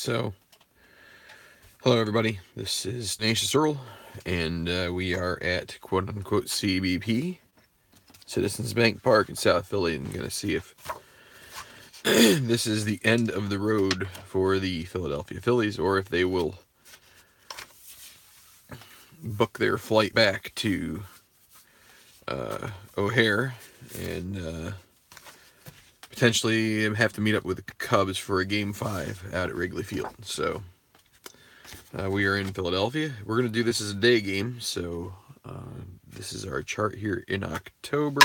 So, hello everybody, this is Tenacious Earl, and we are at quote-unquote CBP, Citizens Bank Park in South Philly, and going to see if this is the end of the road for the Philadelphia Phillies, or if they will book their flight back to O'Hare and potentially have to meet up with the Cubs for a Game 5 out at Wrigley Field. So we are in Philadelphia. We're going to do this as a day game, so this is our chart here in October.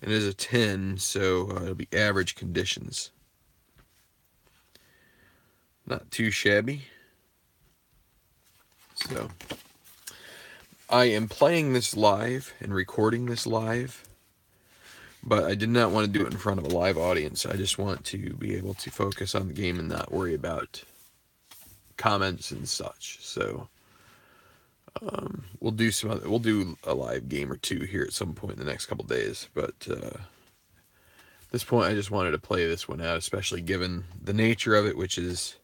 It is a 10, so it'll be average conditions. Not too shabby. So I am playing this live and recording this live, but I did not want to do it in front of a live audience. I just want to be able to focus on the game and not worry about comments and such. So we'll do a live game or two here at some point in the next couple days, but at this point I just wanted to play this one out, especially given the nature of it, which is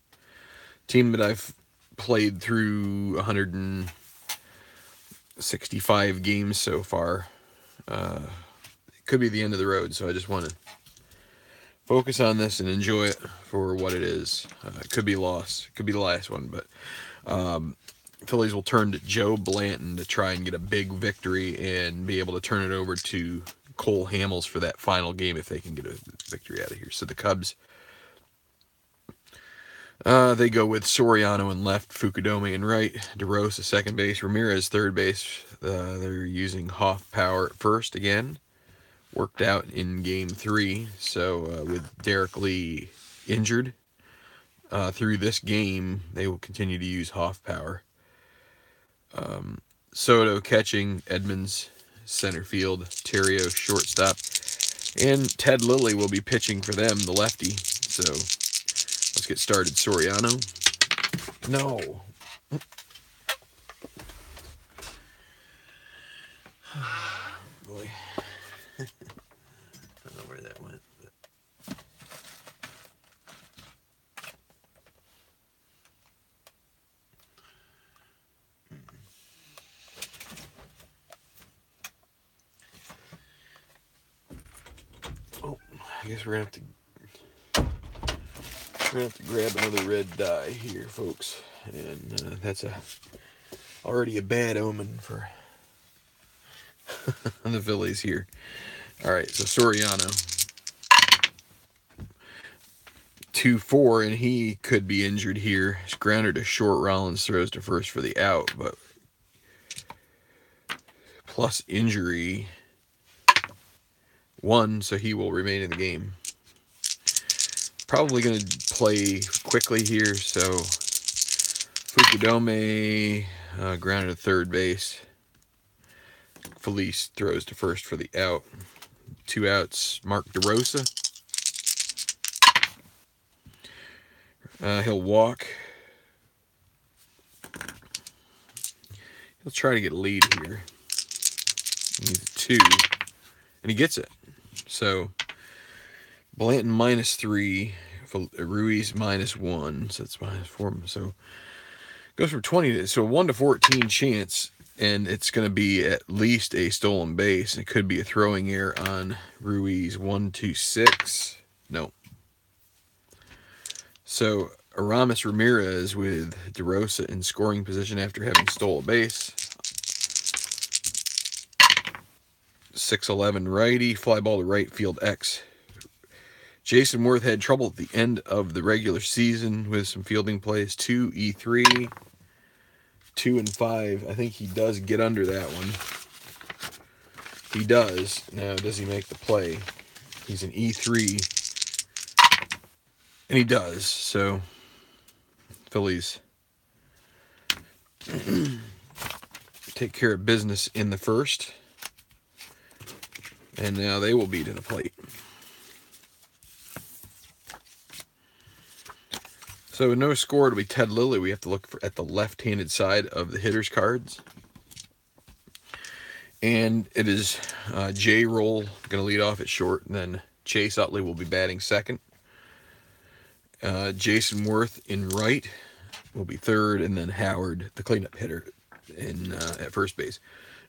a team that I've played through 165 games so far. It could be the end of the road, so I just want to focus on this and enjoy it for what it is. It could be a loss, it could be the last one, but Phillies will turn to Joe Blanton to try and get a big victory and be able to turn it over to Cole Hamels for that final game if they can get a victory out of here. So the Cubs, they go with Soriano in left, Fukudome in right, DeRosa second base, Ramirez third base. They're using Hoff power at first again. Worked out in Game 3. So with Derek Lee injured through this game, they will continue to use Hoff power. Soto catching, Edmonds center field, Terrio shortstop, and Ted Lilly will be pitching for them, the lefty. So let's get started. Soriano. No. Boy. I don't know where that went. Oh, I guess we're gonna have to grab another red dye here, folks, and that's already a bad omen for the Phillies here. All right, so Soriano 2-4, and he could be injured here. He's grounded to short. Rollins throws to first for the out, but plus injury 1, so he will remain in the game. Probably going to play quickly here, so Fukudome grounded to third base. Felice throws to first for the out. 2 outs. Mark DeRosa. He'll walk. He'll try to get a lead here. He needs 2, and he gets it. So Blanton -3, Ruiz -1, so that's -4. So goes from 20 to, so 1 to 14 chance, and it's going to be at least a stolen base. It could be a throwing error on Ruiz. 1-6. No. So Aramis Ramirez with DeRosa in scoring position after having stole a base. 6-11 righty, fly ball to right field X. Jason Worth had trouble at the end of the regular season with some fielding plays. 2-3, 2-5. I think he does get under that one. He does. Now, does he make the play? He's an E3, and he does. So Phillies take care of business in the first, and now they will be to the plate. So with no score, it'll be Ted Lilly. We have to look at the left-handed side of the hitter's cards. And it is J. Roll going to lead off at short, and then Chase Utley will be batting second. Jason Worth in right will be third, and then Howard, the cleanup hitter, at first base.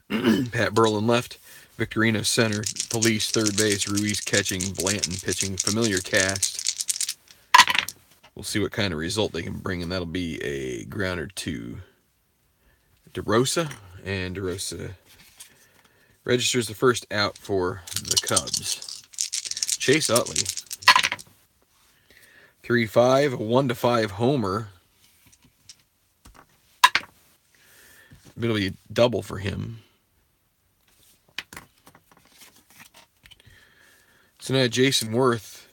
Pat Berlin left, Victorino center, Felice third base, Ruiz catching, Blanton pitching. Familiar cast. We'll see what kind of result they can bring, and that'll be a grounder to DeRosa, and DeRosa registers the first out for the Cubs. Chase Utley, 3-5, a 1-5 homer. It'll be a double for him. So now Jason Worth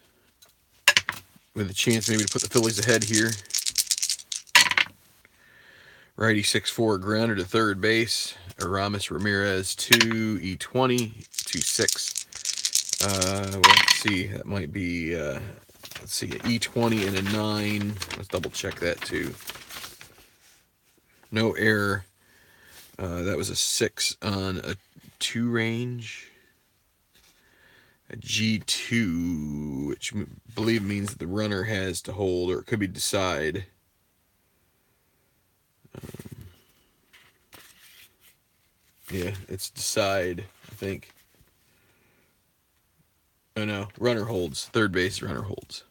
with a chance maybe to put the Phillies ahead here. Righty 6-4, grounder to third base. Aramis Ramirez 2, E20, 2-6. Let's see, that might be, let's see, an E20 and a 9. Let's double check that too. No error. That was a 6 on a 2 range. A G2, which I believe means that the runner has to hold, or it could be decide. Yeah, it's decide, I think. Oh no, runner holds. Third base, runner holds.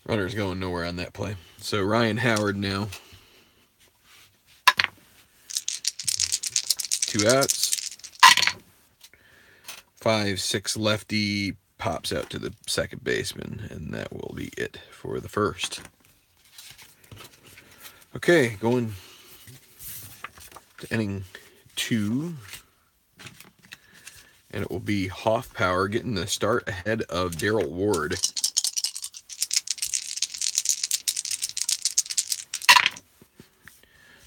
Runner's going nowhere on that play. So Ryan Howard now. 2 outs. 5-6 lefty pops out to the second baseman, and that will be it for the first. Okay, going to inning 2, and it will be Hoffpower getting the start ahead of Darrell Ward.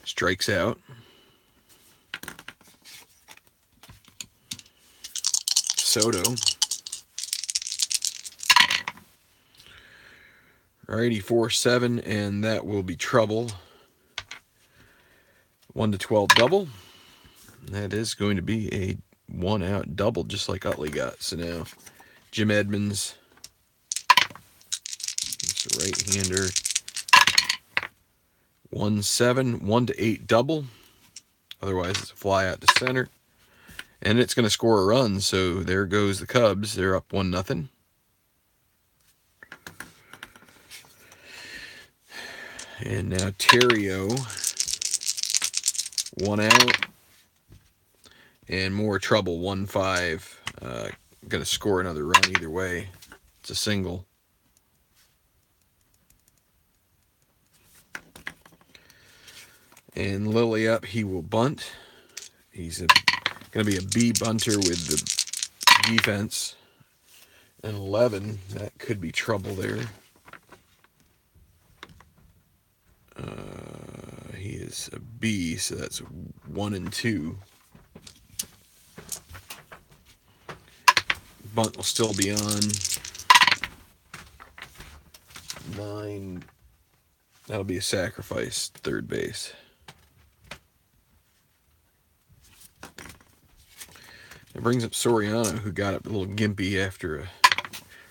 Strikes out. Soto. Alrighty, 4-7, and that will be trouble. 1-12 double. That is going to be a 1-out double, just like Utley got. So now, Jim Edmonds, he's a right-hander. 1-7, 1-8 double. Otherwise, it's a fly out to center. And it's going to score a run, so there goes the Cubs. They're up 1-0. And now Terrio, 1 out. And more trouble, 1-5. Going to score another run either way. It's a single. And Lilly up, he will bunt. He's going to be a B bunter with the defense. And 11, that could be trouble there. He is a B, so that's 1-2. Bunt will still be on. 9, that'll be a sacrifice, third base. It brings up Soriano, who got up a little gimpy after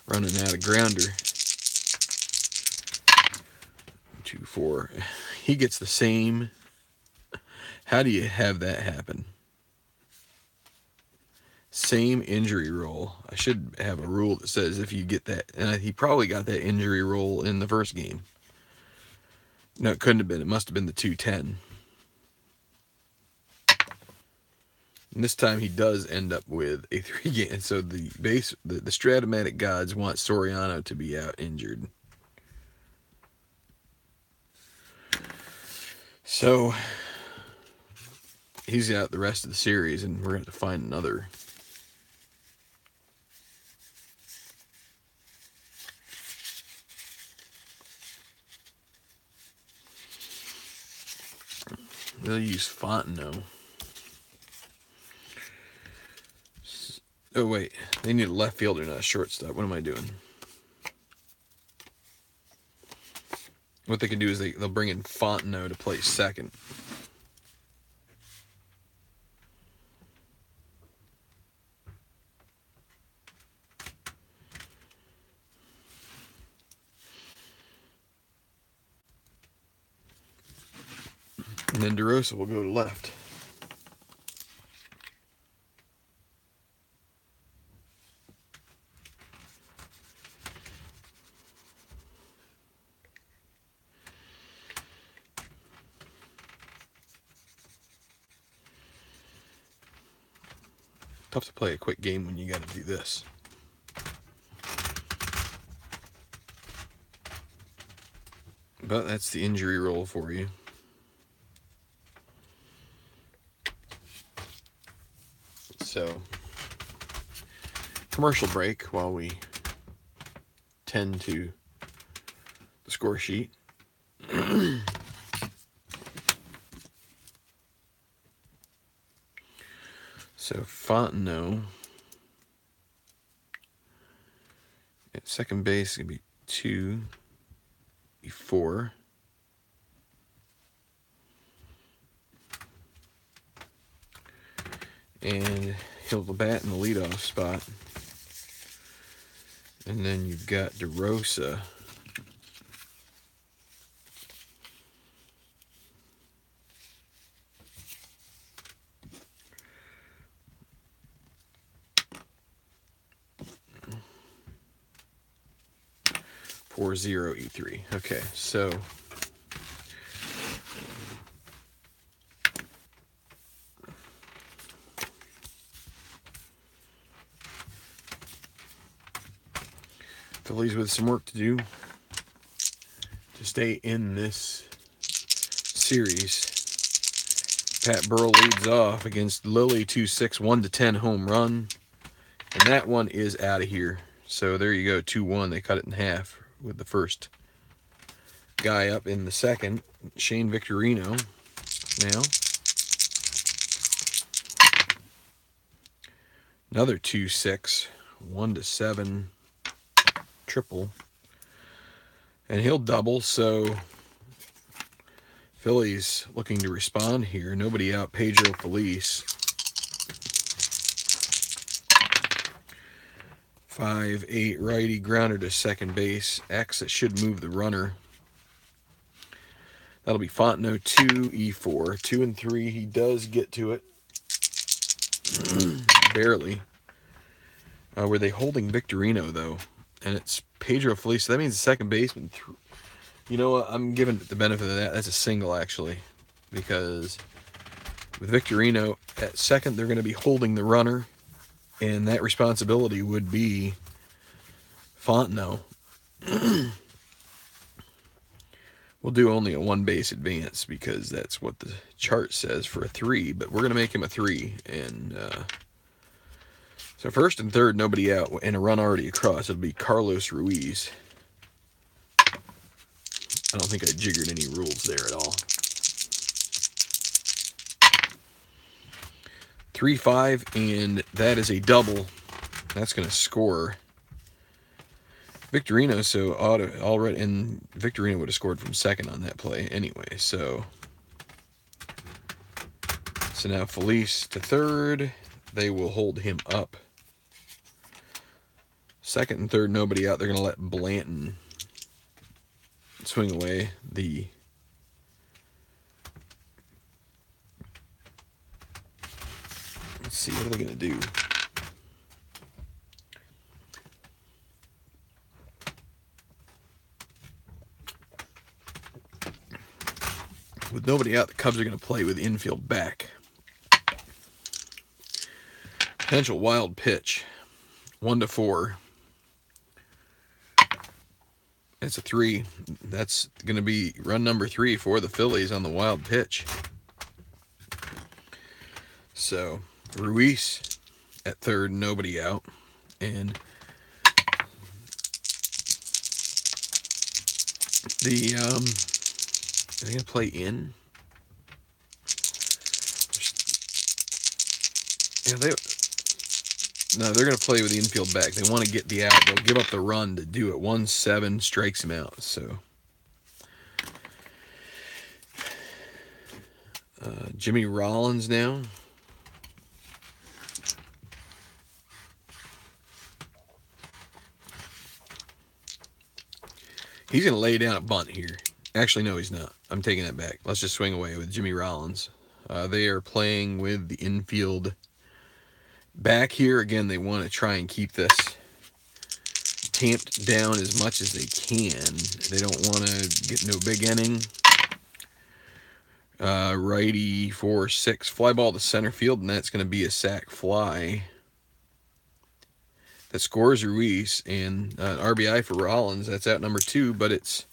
running out of grounder. 2-4. He gets the same. How do you have that happen? Same injury roll. I should have a rule that says if you get that. And he probably got that injury roll in the first game. No, it couldn't have been. It must have been the 2-10. And this time he does end up with a 3-game. So the Stratomatic gods want Soriano to be out injured. So he's out the rest of the series, and we're going to have to find another. They'll use Fontenot. Oh, wait. They need a left fielder, not a shortstop. What am I doing? What they can do is they'll bring in Fontenot to play second. And then DeRosa will go to left. Tough to play a quick game when you got to do this. But that's the injury roll for you. So, commercial break while we tend to the score sheet. So Fontenot at second base is going to be 2-4. And he'll bat in the leadoff spot. And then you've got DeRosa. For 0-E3. Okay, so Phillies with some work to do to stay in this series. Pat Burrell leads off against Lilly, 2-6, 1-10 home run. And that one is out of here. So there you go, 2-1. They cut it in half with the first guy up in the second. Shane Victorino now. Another 2-6, 1-7 triple. And he'll double, so Phillies looking to respond here. Nobody out. Pedro Feliz. 5-8 righty grounder to second base. X, it should move the runner. That'll be Fontenot 2-E4. 2 and 3. He does get to it. Barely. Were they holding Victorino, though? And it's Pedro Feliz. So that means the second baseman. You know what? I'm giving it the benefit of that. That's a single, actually. Because with Victorino at second, they're going to be holding the runner. And that responsibility would be Fontenot. We'll do only a one base advance because that's what the chart says for a 3. But we're going to make him a 3. And so first and third, nobody out. And a run already across. It'll be Carlos Ruiz. I don't think I jiggered any rules there at all. 3-5, and that is a double. That's going to score Victorino, so already, and Victorino would have scored from second on that play anyway. So now Feliz to third. They will hold him up. Second and third, nobody out. They're going to let Blanton swing away the let's see, what are they going to do? With nobody out, the Cubs are going to play with infield back. Potential wild pitch. 1-4. It's a 3. That's going to be run number 3 for the Phillies on the wild pitch. So Ruiz at third, nobody out. And are they going to play in? Yeah, they're going to play with the infield back. They want to get the out. They'll give up the run to do it. 1-7 strikes him out. So Jimmy Rollins now. He's going to lay down a bunt here. Actually, no, he's not. I'm taking that back. Let's just swing away with Jimmy Rollins. They are playing with the infield back here. Again, they want to try and keep this tamped down as much as they can. They don't want to get no big inning. Righty for 6. Fly ball to center field, and that's going to be a sac fly. That scores Ruiz, and RBI for Rollins. That's out number 2, but it's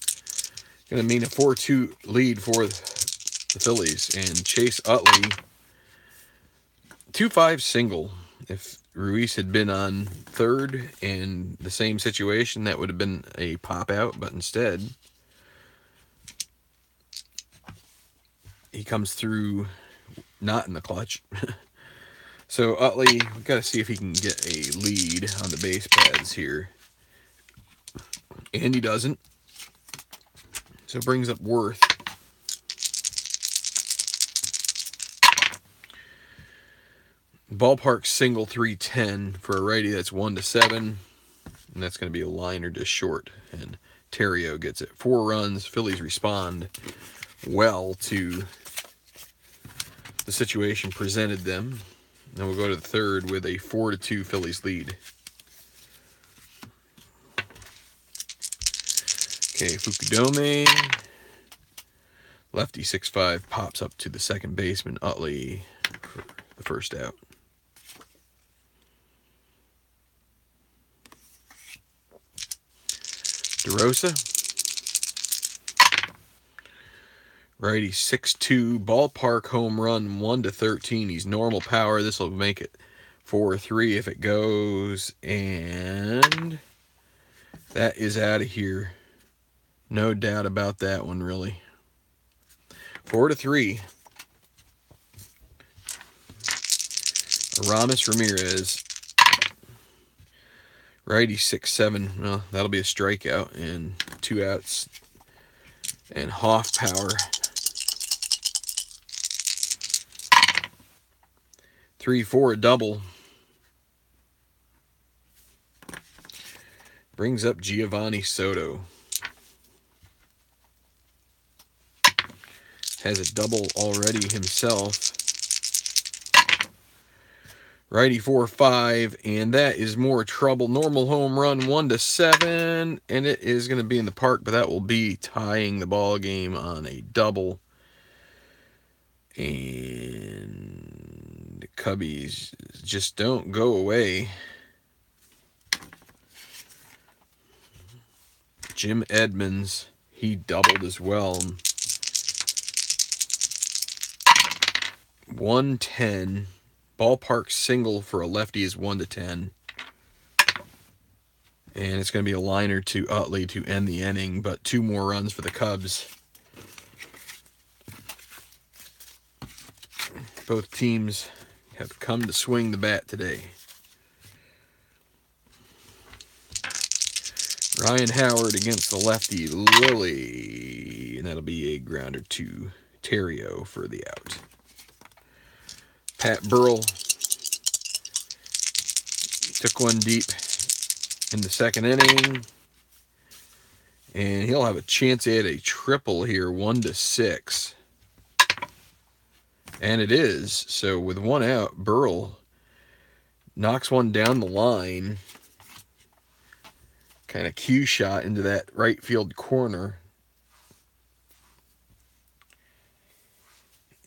going to mean a 4-2 lead for the Phillies. And Chase Utley, 2-5 single. If Ruiz had been on third in the same situation, that would have been a pop out, but instead he comes through not in the clutch. So Utley, we've got to see if he can get a lead on the base paths here. And he doesn't. So it brings up Worth. Ballpark single 310 for a righty. That's 1-7. And that's going to be a liner to short. And Terrio gets it. 4 runs. Phillies respond well to the situation presented them. Then we'll go to the third with a 4-2 Phillies lead. Okay, Fukudome. Lefty 6'5" pops up to the second baseman, Utley, for the first out. DeRosa. Righty 6'2", ballpark home run, 1-13. He's normal power. This will make it 4-3 if it goes. And that is out of here. No doubt about that one, really. 4-3. Aramis Ramirez. Righty 6'7". Well, that'll be a strikeout and 2 outs. And Hoff power. 3-4, a double. Brings up Giovanni Soto. Has a double already himself. Righty 4-5, and that is more trouble. Normal home run, 1-7, and it is going to be in the park, but that will be tying the ball game on a double. And the Cubbies just don't go away. Jim Edmonds, he doubled as well. 110. Ballpark single for a lefty is 1-10. And it's going to be a liner to Utley to end the inning, but 2 more runs for the Cubs. Both teams have come to swing the bat today. Ryan Howard against the lefty Lilly. And that'll be a grounder to Terrio for the out. Pat Burrell took one deep in the second inning. And he'll have a chance at a triple here, 1-6. And it is. So with 1 out, Burrell knocks one down the line. Kind of cue shot into that right field corner.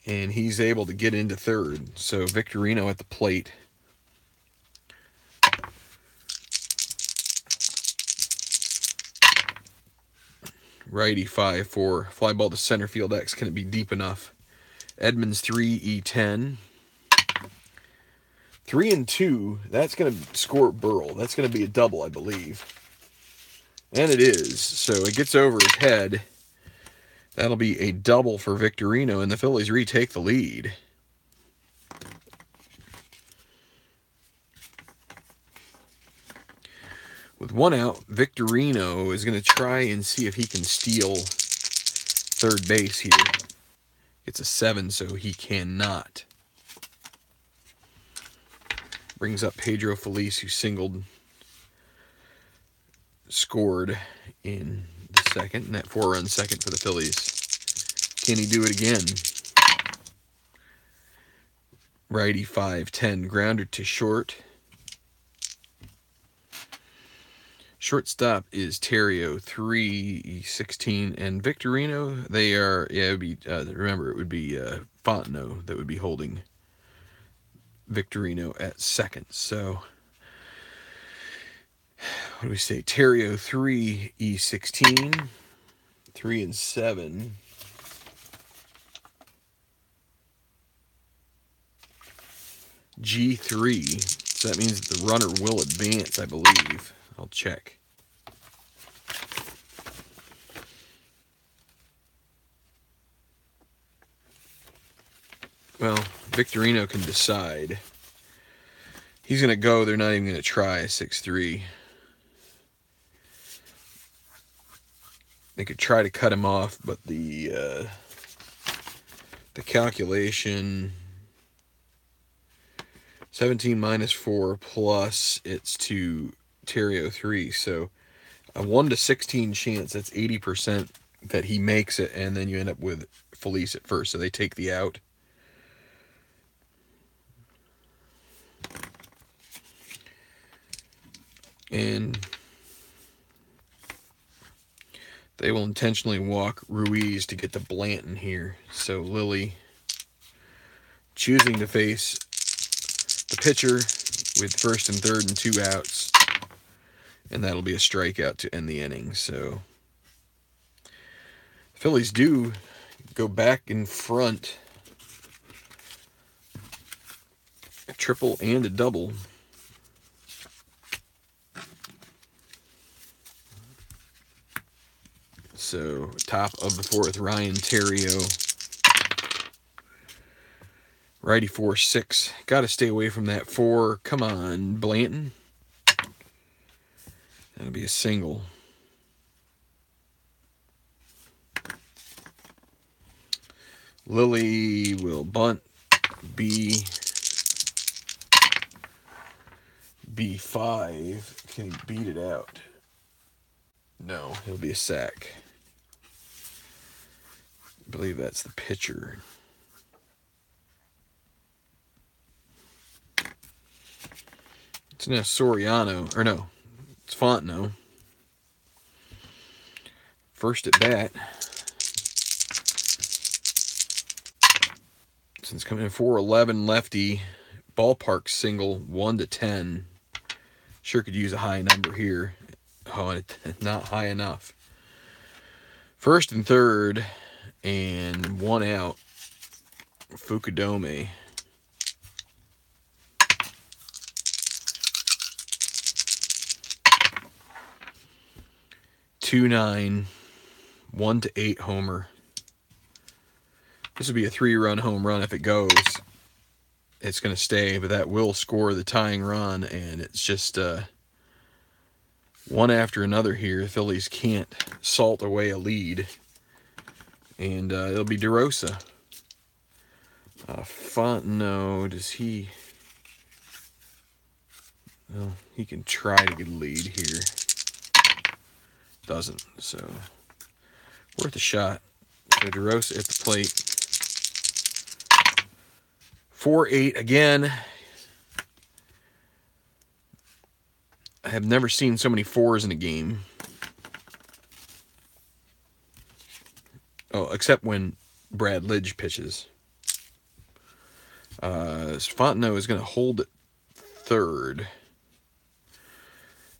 And he's able to get into third. So Victorino at the plate. Righty 5-4. Fly ball to center field X. Can it be deep enough? Edmonds 3, E10. 3-2. That's going to score Burrell. That's going to be a double, I believe. And it is. So it gets over his head. That'll be a double for Victorino, and the Phillies retake the lead. With 1 out, Victorino is going to try and see if he can steal third base here. It's a 7, so he cannot. Brings up Pedro Feliz, who scored in the second, and that 4-run second for the Phillies. Can he do it again? Righty 5-10, grounder to short. Shortstop is Terrio, 3-16, and Victorino, they are, yeah, it would be, remember, it would be Fontenot that would be holding Victorino at second. So, what do we say? Terrio, 3-16, 3-7. G3, so that means the runner will advance, I believe. I'll check. Well, Victorino can decide. He's going to go. They're not even going to try 6-3. They could try to cut him off, but the calculation, 17 minus 4 plus it's to Terrio 3. So a 1-16 chance, that's 80% that he makes it, and then you end up with Felice at first. So they take the out. And they will intentionally walk Ruiz to get to Blanton here. So Lilly choosing to face the pitcher with first and third and 2 outs. And that'll be a strikeout to end the inning. So the Phillies do go back in front. A triple and a double. So, top of the 4th, Ryan Terrio. Righty 4-6. Got to stay away from that 4. Come on, Blanton. That'll be a single. Lilly will bunt. B5. Can he beat it out? No, it'll be a sack. I believe that's the pitcher. It's now Soriano, or no, it's Fontenot. First at bat. Since coming in 4-11 lefty, ballpark single, 1-10. Sure could use a high number here. Oh, it's not high enough. First and third, and 1 out. Fukudome. (2-9), 1-8 homer. This would be a 3-run home run if it goes. It's going to stay, but that will score the tying run, and it's just one after another here. The Phillies can't salt away a lead, and it'll be DeRosa. Fontenot, does he... Well, he can try to get a lead here. Doesn't, so worth a shot. So DeRosa at the plate. 4-8 again. I have never seen so many 4s in a game. Oh, except when Brad Lidge pitches. Fontenot is going to hold at third.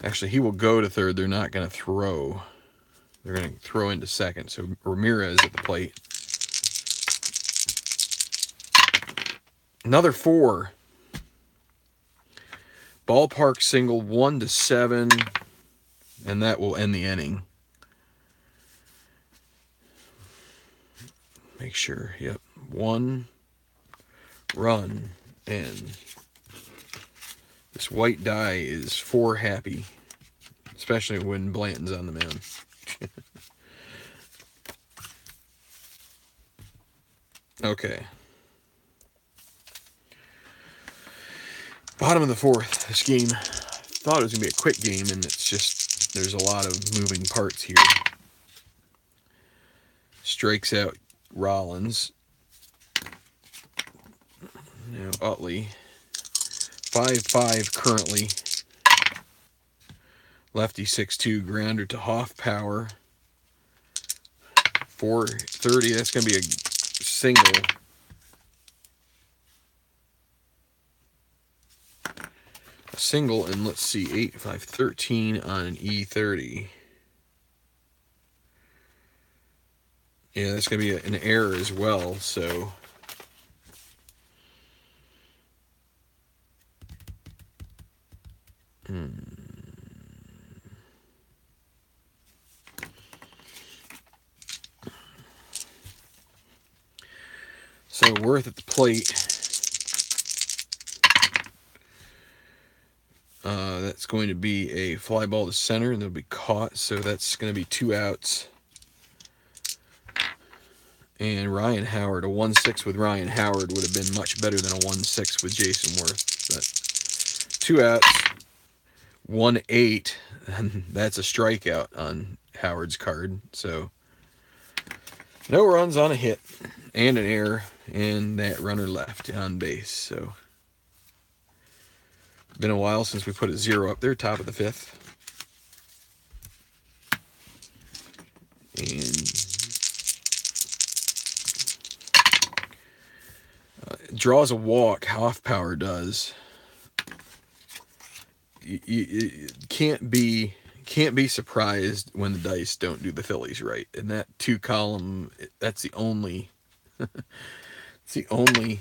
Actually, he will go to third. They're not going to throw. They're going to throw into second. So Ramirez at the plate. Another 4. Ballpark single, 1-7. And that will end the inning. Make sure. Yep. 1 run. And this white die is 4 happy. Especially when Blanton's on the mound. Okay. Bottom of the 4th. This game, thought it was going to be a quick game, and it's just, there's a lot of moving parts here. strikes out Rollins. Now Utley, 5-5 currently. Lefty 6-2, grounder to Hoff power. 430, that's going to be a single. A single, and let's see, 8-5-13 on an E30. Yeah, that's going to be an error as well, so. So Worth at the plate. That's going to be a fly ball to center, and they'll be caught, so that's going to be 2 outs. And Ryan Howard, a 1-6 with Ryan Howard would have been much better than a 1-6 with Jason Worth. But 2 outs, 1-8, and that's a strikeout on Howard's card. So no runs on a hit and an error, and that runner left on base. So been a while since we put a 0 up there, top of the 5th. And draws a walk, Hoff power does. You can't be surprised when the dice don't do the Phillies right. And that 2 column, that's the only it's the only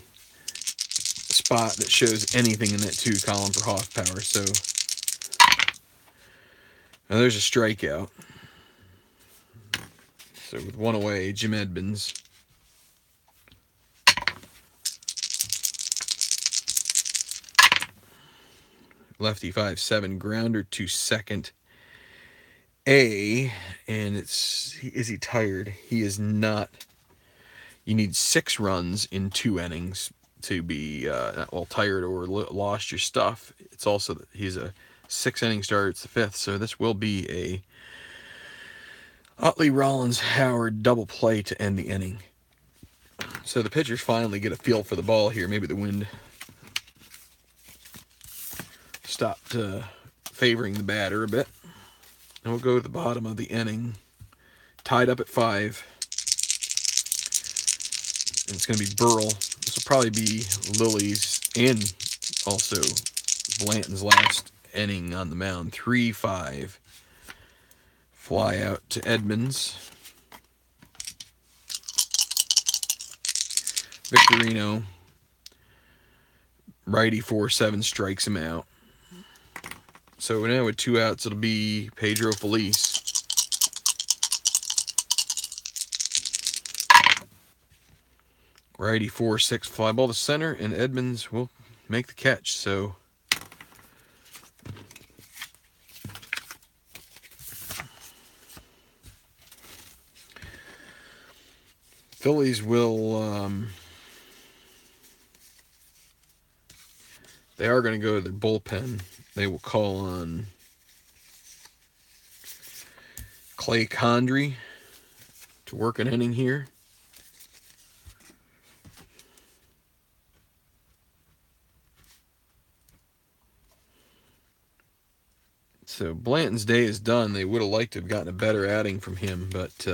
spot that shows anything in that 2 column for Hoff power. So now there's a strikeout. So with 1 away, Jim Edmonds. Lefty 5-7, grounder to second. And is he tired? He is not. You need 6 runs in 2 innings to be tired or lost your stuff. It's also that he's a 6-inning starter. It's the 5th, so this will be a Utley, Rollins, Howard double play to end the inning. So the pitchers finally get a feel for the ball here. Maybe the wind stopped favoring the batter a bit. And we'll go to the bottom of the inning. Tied up at 5. And it's going to be Burrell. This will probably be Lily's and also Blanton's last inning on the mound. 3-5. Fly out to Edmonds. Victorino. Righty 4-7 strikes him out. So now with 2 outs, it'll be Pedro Feliz. Righty 4-6 fly ball to center, and Edmonds will make the catch. So Phillies will they are going to go to their bullpen. They will call on Clay Condrey to work an inning here. So Blanton's day is done. They would have liked to have gotten a better outing from him, but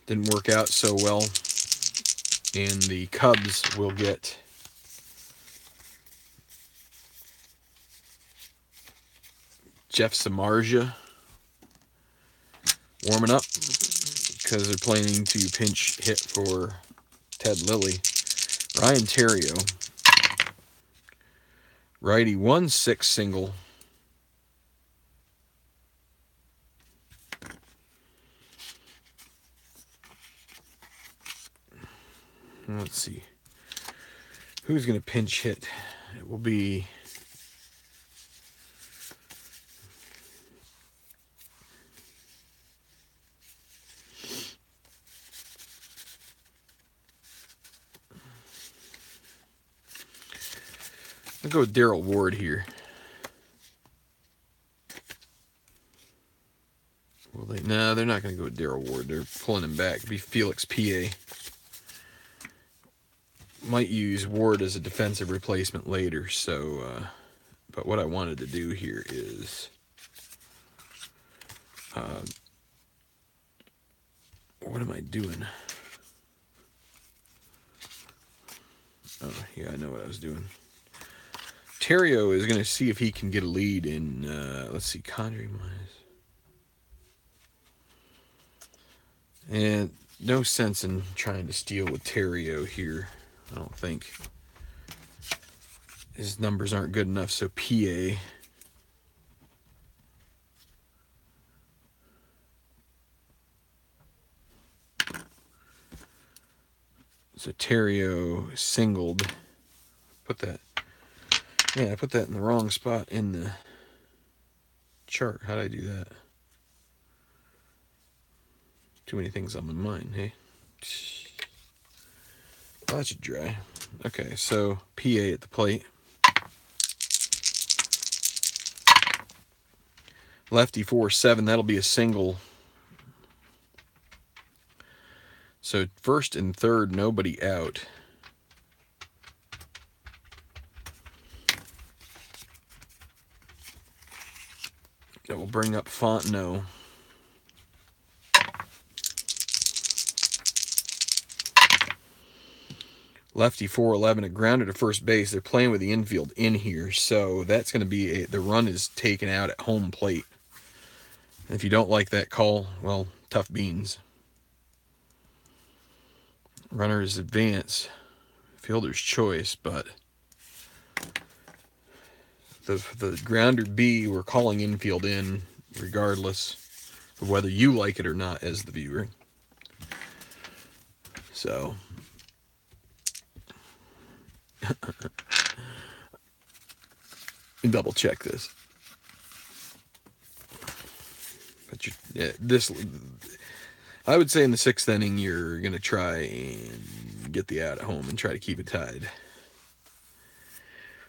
didn't work out so well. And the Cubs will get Jeff Samardzija warming up because they're planning to pinch hit for Ted Lilly. Ryan Theriot, righty 1-6 single. Let's see who's going to pinch hit. It will be I'll go with Darrell Ward here. Will they? No, No, they're not going to go with Daryl Ward. They're pulling him back. It'd be Felix PA. Might use Ward as a defensive replacement later. So, but what I wanted to do here is, what am I doing? Oh, yeah, I know what I was doing. Terrio is going to see if he can get a lead in, let's see, Condry minus. And no sense in trying to steal with Terrio here, I don't think. His numbers aren't good enough, so PA. So Terrio singled. Put that. Yeah, I put that in the wrong spot in the chart. How did I do that? Too many things on my mind, hey? Well, that should dry. Okay, so PA at the plate. Lefty 4-7, that'll be a single. So first and third, nobody out. That will bring up Fontenot. Lefty 4-11, a grounder to first base. They're playing with the infield in here, so that's going to be the run is taken out at home plate. And if you don't like that call, well, tough beans. Runners advance, fielder's choice, but the grounder B, we're calling infield in regardless of whether you like it or not as the viewer. So double check this. But this, I would say in the 6th inning, you're going to try and get the out at home and try to keep it tied.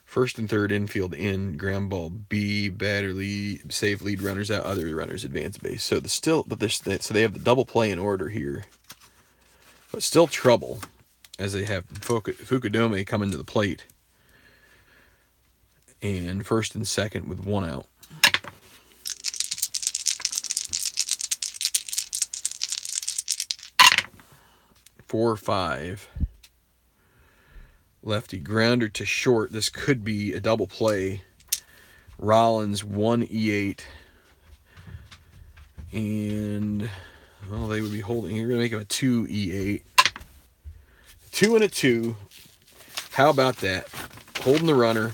First and third infield in, ground ball B, batter lead, save lead runners out, other runners advance base. So so they have the double play in order here, but still trouble as they have Fukudome coming to the plate, and first and second with 1 out. Four, 5. Lefty grounder to short. This could be a double play. Rollins 1-E8. And, well, they would be holding. You're going to make him a 2-E8. 2 and a 2. How about that? Holding the runner.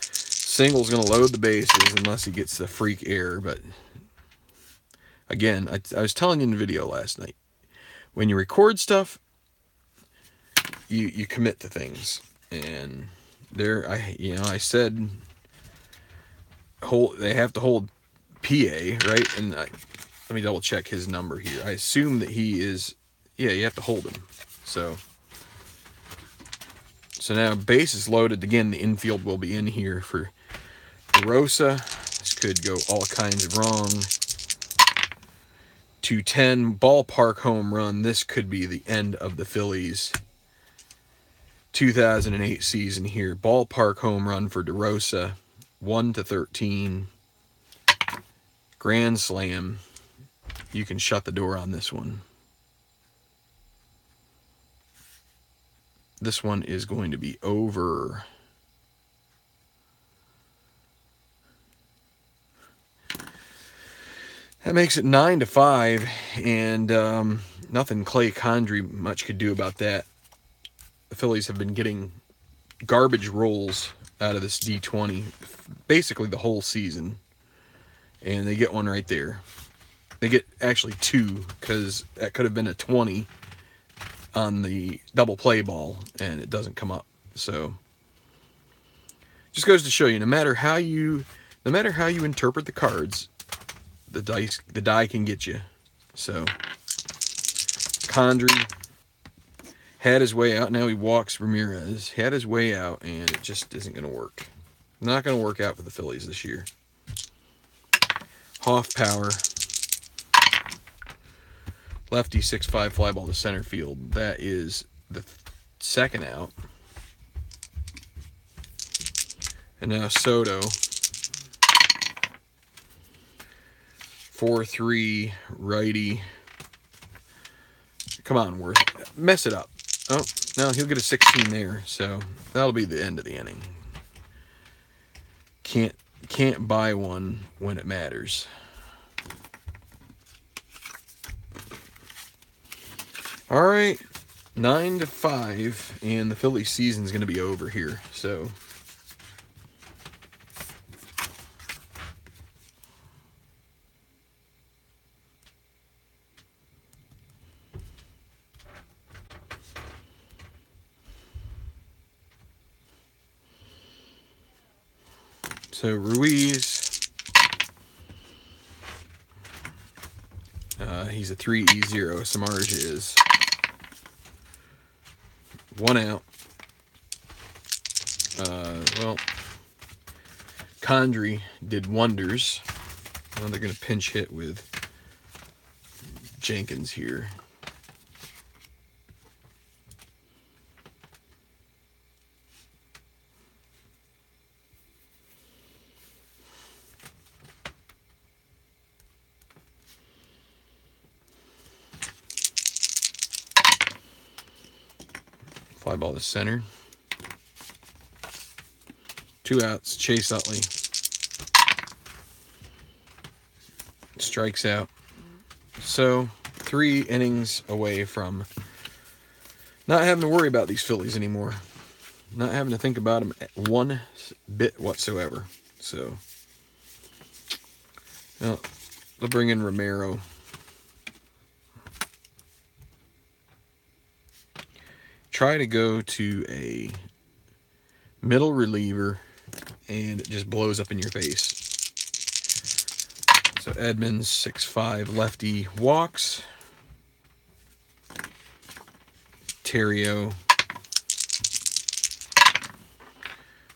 Single's going to load the bases unless he gets the freak error. But, again, I was telling you in the video last night. When you record stuff, you commit to things, and I said they have to hold PA, right? And let me double check his number here. I assume that he is, yeah, you have to hold him. So now bases loaded again. The infield will be in here for Rosa. This could go all kinds of wrong. 210 ballpark home run. This could be the end of the Phillies 2008 season here. Ballpark home run for DeRosa. 1-13. Grand slam. You can shut the door on this one. This one is going to be over. That makes it 9-5, and nothing Clay Condry much could do about that. The Phillies have been getting garbage rolls out of this D20 basically the whole season, and they get one right there. They get actually 2, because that could have been a 20 on the double play ball, and it doesn't come up. So just goes to show you, no matter how you interpret the cards, the die can get you. So Condry had his way out. Now he walks Ramirez. Had his way out, and it just isn't going to work. Not going to work out for the Phillies this year. Hoff power. Lefty 6-5 fly ball to center field. That is the second out. And now Soto 4-3 righty. Come on, Worth. Mess it up. Oh, no, he'll get a 16 there, so that'll be the end of the inning. Can't buy one when it matters. All right, 9-5, and the Phillies season's going to be over here, so... So Ruiz, he's a 3-0. Samardzija is 1 out. Well, Condrey did wonders. Now they're going to pinch hit with Jenkins here. Fly ball to center. 2 outs. Chase Utley strikes out. So 3 innings away from not having to worry about these Phillies anymore. Not having to think about them one bit whatsoever. So, well, they'll bring in Romero. Try to go to a middle reliever, and it just blows up in your face. So Edmonds, 6-5 lefty, walks. Terrio,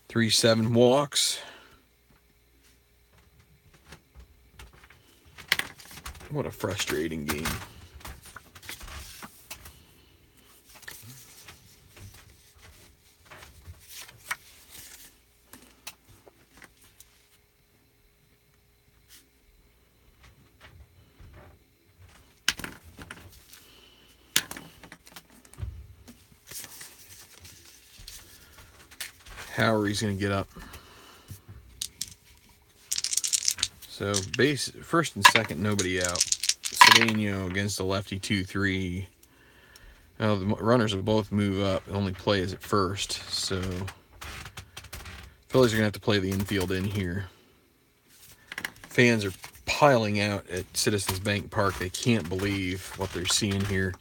3-7 walks. What a frustrating game. Howery's going to get up. So base first and second, nobody out. Cedeno against the lefty, 2-3. Well, the runners will both move up. The only play is at first. So Phillies are going to have to play the infield in here. Fans are piling out at Citizens Bank Park. They can't believe what they're seeing here.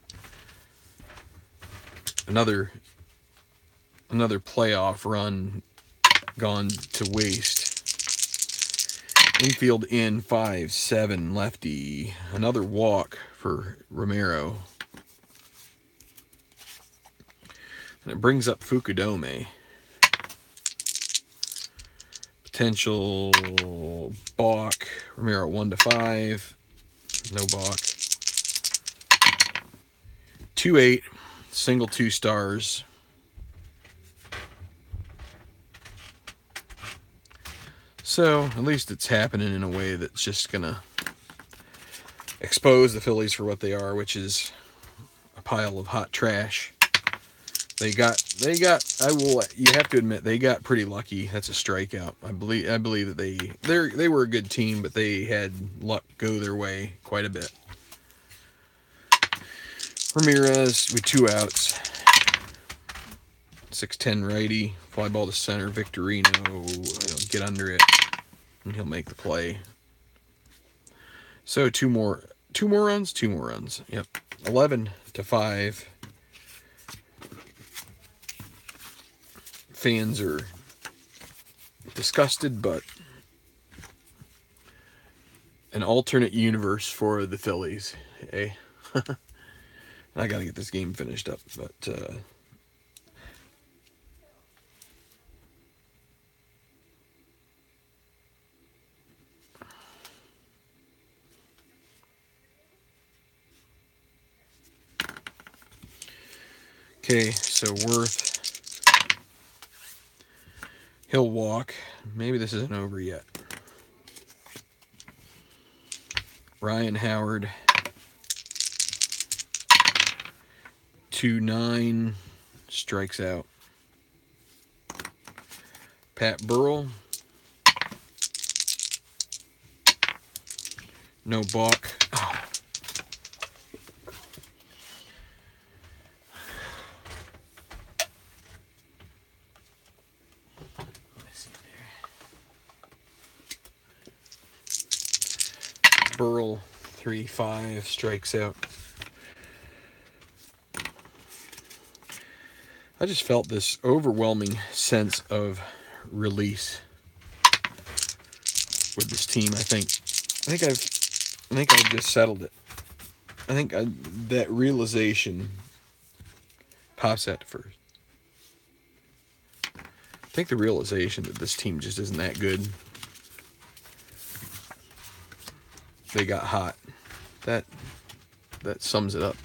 Another playoff run gone to waste. Infield in, 5-7 lefty. Another walk for Romero. And it brings up Fukudome. Potential balk. Romero 1-5. No balk. 2-8. Single 2 stars. So, at least it's happening in a way that's just going to expose the Phillies for what they are, which is a pile of hot trash. You have to admit, they got pretty lucky. That's a strikeout. I believe that they were a good team, but they had luck go their way quite a bit. Ramirez with 2 outs. 6-10 righty. Fly ball to center. Victorino will get under it, and he'll make the play. So two more runs. Yep. 11-5. Fans are disgusted, but an alternate universe for the Phillies. Hey, I gotta get this game finished up, but Okay, so Worth, he'll walk. Maybe this isn't over yet. Ryan Howard, 2-9, strikes out. Pat Burrell, no balk. Oh. Burrell, 3-5, strikes out. I just felt this overwhelming sense of release with this team. I think I've just settled it. I think that realization pops at first. I think the realization that this team just isn't that good. They got hot. That sums it up.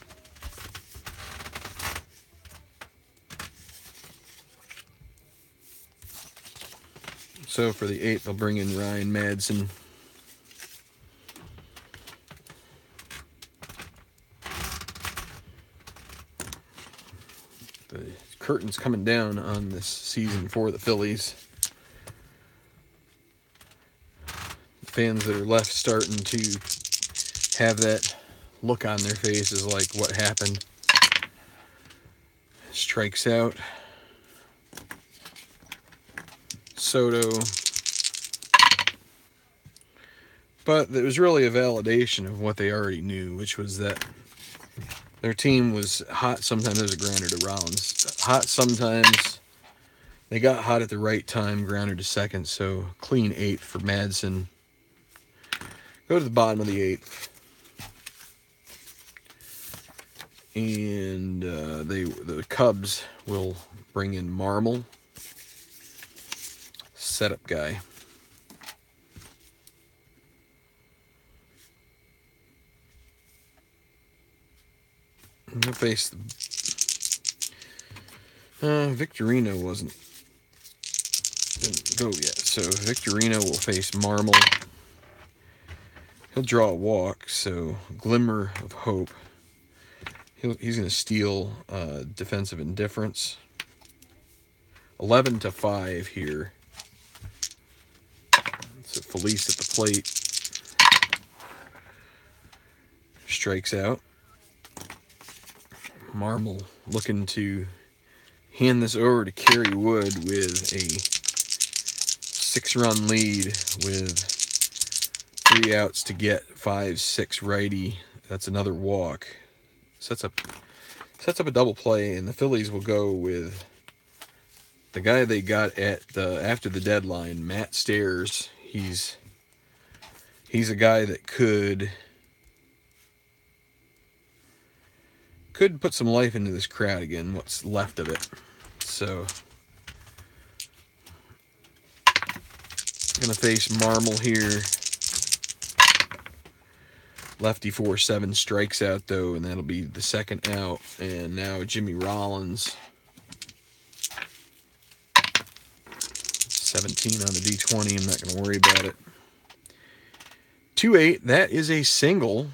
So for the 8th, they'll bring in Ryan Madsen. The curtain's coming down on this season for the Phillies. The fans that are left starting to have that look on their faces like, what happened? Strikes out. Soto. But it was really a validation of what they already knew, which was that their team was hot sometimes as a grounder to Rollins. Hot sometimes. They got hot at the right time, grounder to second, so clean 8th for Madsen. Go to the bottom of the 8th. And the Cubs will bring in Marmol. Setup guy. He'll face Victorino didn't go yet, so Victorino will face Marmol. He'll draw a walk, so glimmer of hope. He's going to steal defensive indifference. 11-5 here. So Felice at the plate. Strikes out. Marmol looking to hand this over to Kerry Wood with a 6-run lead with 3 outs to get 5-6 righty. That's another walk. Sets up a double play, and the Phillies will go with the guy they got at after the deadline, Matt Stairs. He's a guy that could put some life into this crowd again, what's left of it. So, gonna face Marmol here. Lefty 4-7 strikes out though, and that'll be the second out. And now Jimmy Rollins, 17 on the D20. I'm not gonna worry about it. 2-8. That is a single.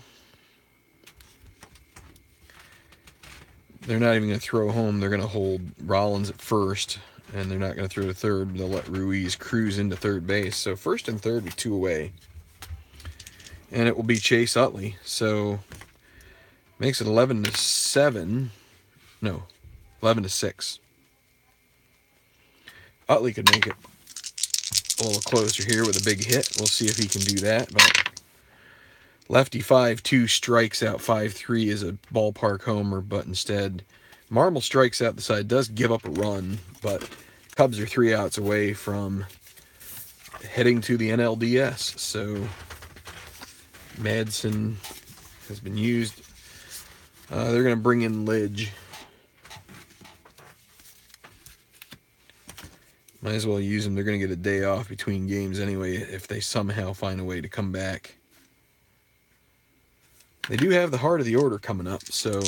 They're not even going to throw home. They're going to hold Rollins at first, and they're not going to throw to third. They'll let Ruiz cruise into third base. So first and third with 2 away. And it will be Chase Utley. So makes it 11-7. No, 11-6. Utley could make it a little closer here with a big hit. We'll see if he can do that. But lefty 5-2 strikes out. 5-3 is a ballpark homer, but instead Marmol strikes out the side. Does give up a run, but Cubs are 3 outs away from heading to the NLDS. So Madsen has been used. They're going to bring in Lidge. Might as well use him. They're going to get a day off between games anyway if they somehow find a way to come back. They do have the heart of the order coming up, so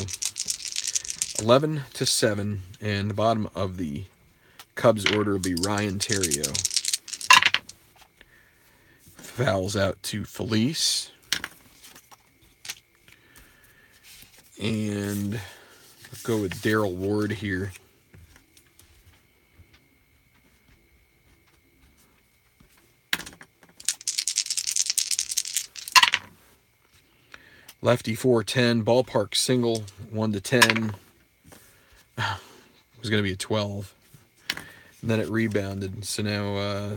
11-7, and the bottom of the Cubs order will be Ryan Terrio. Fouls out to Felice. And I'll go with Daryl Ward here. Lefty 410, ballpark single 1-10. It was going to be a 12. And then it rebounded. So now,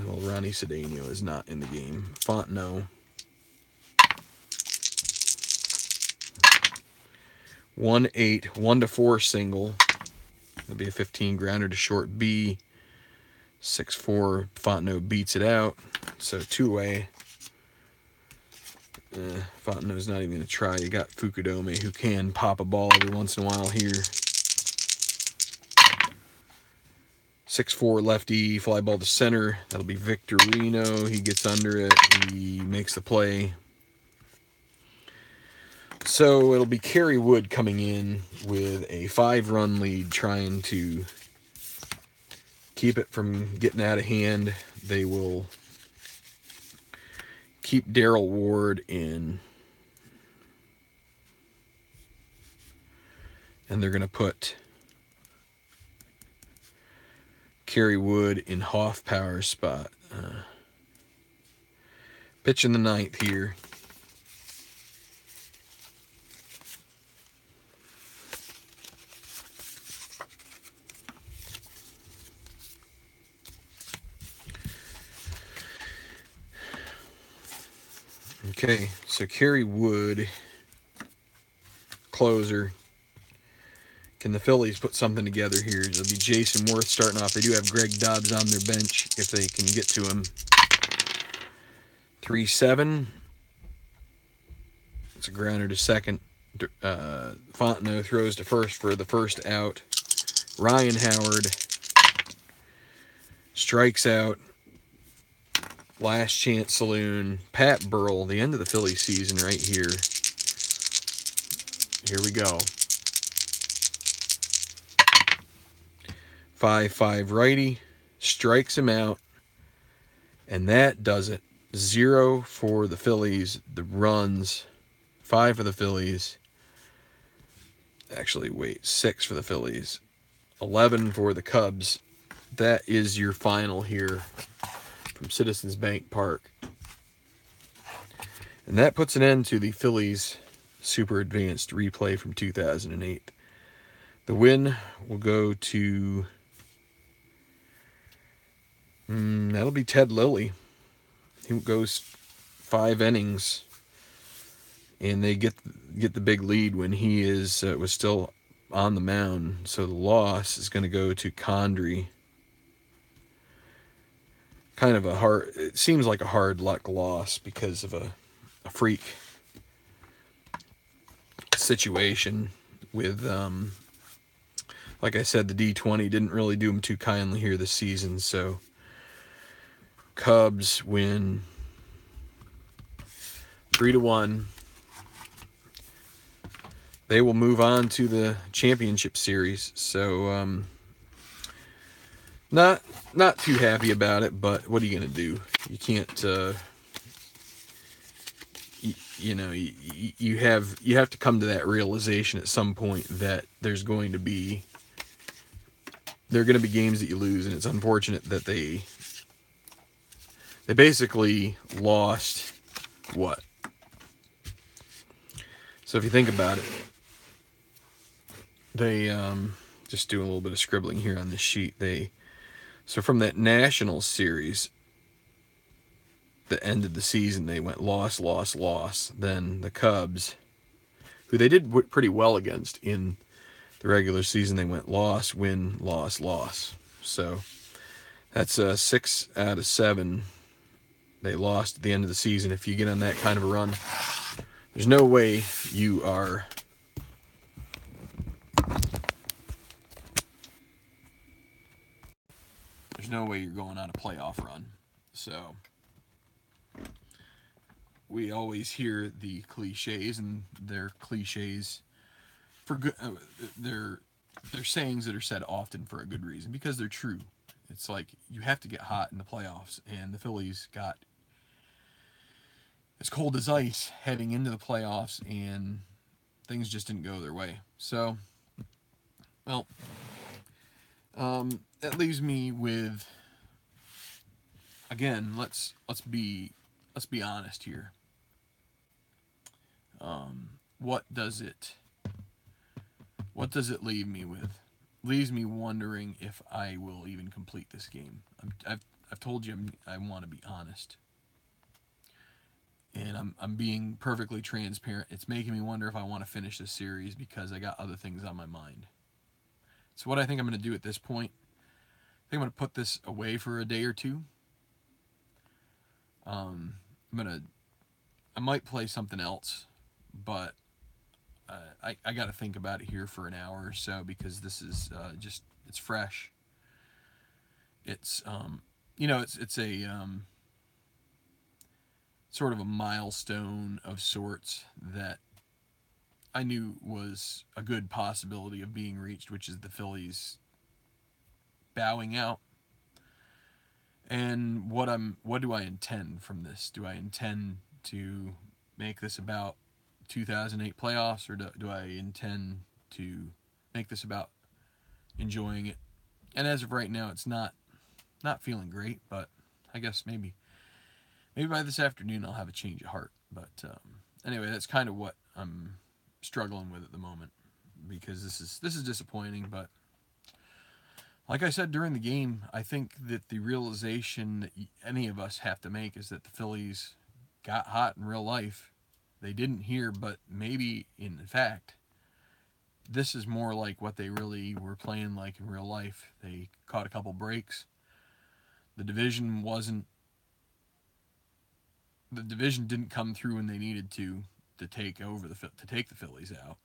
Ronnie Cedeno is not in the game. Fontenot. 1-8, 1-4 single. It'll be a 15 grounder to short B. 6-4. Fontenot beats it out. So 2-way. Fontenot's not even going to try. You got Fukudome, who can pop a ball every once in a while here. 6-4 lefty, fly ball to center. That'll be Victorino. He gets under it. He makes the play. So it'll be Kerry Wood coming in with a 5-run lead, trying to keep it from getting out of hand. They will keep Daryl Ward in. And they're going to put Kerry Wood in Hoffpower's spot. Pitch in the 9th here. Okay, so Kerry Wood, closer. Can the Phillies put something together here? It'll be Jason Worth starting off. They do have Greg Dobbs on their bench if they can get to him. 3-7. It's a grounder to second. Fontenot throws to first for the first out. Ryan Howard strikes out. Last Chance Saloon. Pat Burrell, the end of the Phillies season right here. Here we go. 5-5 righty. Strikes him out. And that does it. 0 for the Phillies. The runs. 5 for the Phillies. Actually, wait. 6 for the Phillies. 11 for the Cubs. That is your final here from Citizens Bank Park. And that puts an end to the Phillies Super Advanced replay from 2008. The win will go to... that'll be Ted Lilly. He goes 5 innings. And they get the big lead when he was still on the mound. So the loss is going to go to Condrey. Kind of it seems like a hard luck loss because of a freak situation with, like I said, the D20 didn't really do him too kindly here this season. So Cubs win 3-1. They will move on to the championship series. So not too happy about it, but what are you going to do? You can't, you have to come to that realization at some point that there are going to be games that you lose, and it's unfortunate that they basically lost what? So if you think about it, they just do a little bit of scribbling here on this sheet. So from that Nationals series that ended the season, they went loss, loss, loss. Then the Cubs, who they did pretty well against in the regular season, they went loss, win, loss, loss. So that's 6 out of 7 they lost at the end of the season. If you get on that kind of a run, there's no way you are... There's no way you're going on a playoff run. So we always hear the cliches, and they're cliches for good. They're they're sayings that are said often for a good reason, because they're true. It's like you have to get hot in the playoffs, and the Phillies got as cold as ice heading into the playoffs, and things just didn't go their way. So, well, that leaves me with, again, let's be honest here. What does it leave me with? Leaves me wondering if I will even complete this game. I've told you I want to be honest, and I'm being perfectly transparent. It's making me wonder if I want to finish this series because I got other things on my mind. So what I think I'm going to do at this point, I think I'm going to put this away for a day or two. I might play something else, but I got to think about it here for an hour or so, because this is just, it's fresh. It's it's a sort of a milestone of sorts that I knew was a good possibility of being reached, which is the Phillies bowing out. And what do I intend from this? Do I intend to make this about 2008 playoffs, or do I intend to make this about enjoying it? And as of right now, it's not feeling great, but I guess maybe by this afternoon I'll have a change of heart. But anyway, that's kind of what I'm struggling with at the moment, because this is disappointing. But like I said during the game, I think that the realization that any of us have to make is that the Phillies got hot in real life. They didn't here, but maybe in fact, this is more like what they really were playing like in real life. They caught a couple breaks. The division didn't come through when they needed to take the Phillies out.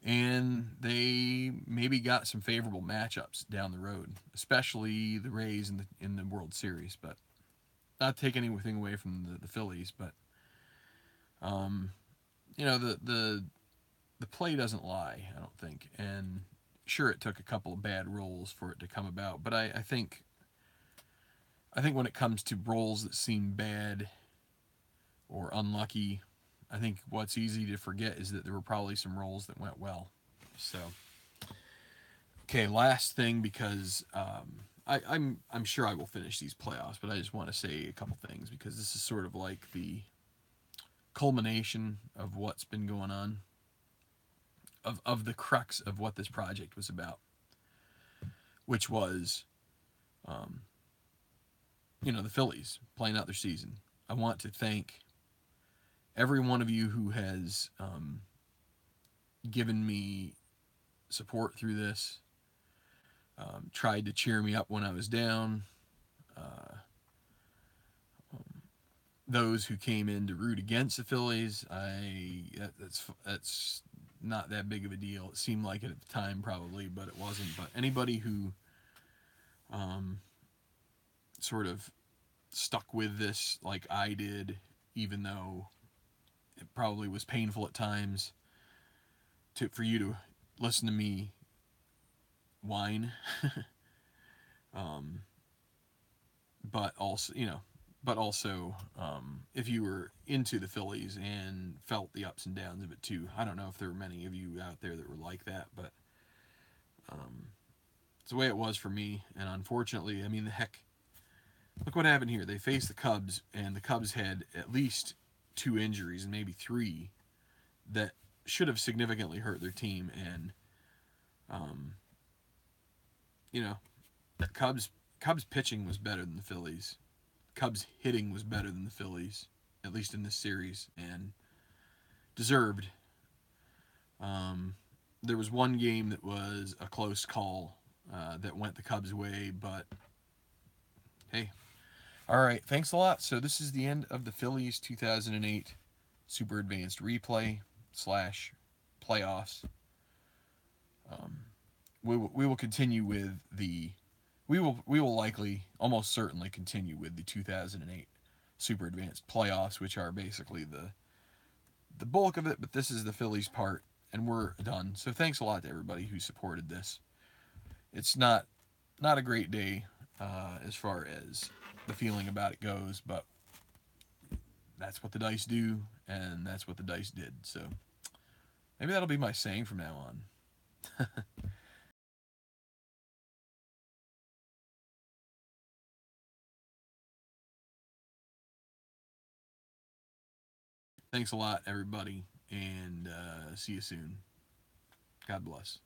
And they maybe got some favorable matchups down the road, especially the Rays in the World Series. But not take anything away from the Phillies, but the play doesn't lie, I don't think. And sure, it took a couple of bad rolls for it to come about, but I think when it comes to rolls that seem bad or unlucky, I think what's easy to forget is that there were probably some rolls that went well. So, okay, last thing, because I'm sure I will finish these playoffs, but I just want to say a couple things, because this is sort of like the culmination of what's been going on, of the crux of what this project was about, which was the Phillies playing out their season. I want to thank every one of you who has given me support through this, tried to cheer me up when I was down, those who came in to root against the Phillies. That's not that big of a deal. It seemed like it at the time, probably, but it wasn't. But anybody who sort of stuck with this like I did, even though it probably was painful at times for you to listen to me whine, but also if you were into the Phillies and felt the ups and downs of it too. I don't know if there were many of you out there that were like that, but it's the way it was for me. And unfortunately, I mean, heck, look what happened here. They faced the Cubs, and the Cubs had at least 2 injuries and maybe 3 that should have significantly hurt their team. And the Cubs pitching was better than the Phillies. Cubs hitting was better than the Phillies, at least in this series, and deserved. There was one game that was a close call that went the Cubs' way, but hey. All right, thanks a lot. So this is the end of the Phillies 2008 Super Advanced Replay / playoffs. We will continue with we will likely, almost certainly, continue with the 2008 Super Advanced Playoffs, which are basically the bulk of it, but this is the Phillies part, and we're done. So thanks a lot to everybody who supported this. It's not a great day as far as the feeling about it goes, but that's what the dice do, and that's what the dice did. So maybe that'll be my saying from now on. Thanks a lot, everybody, and see you soon. God bless.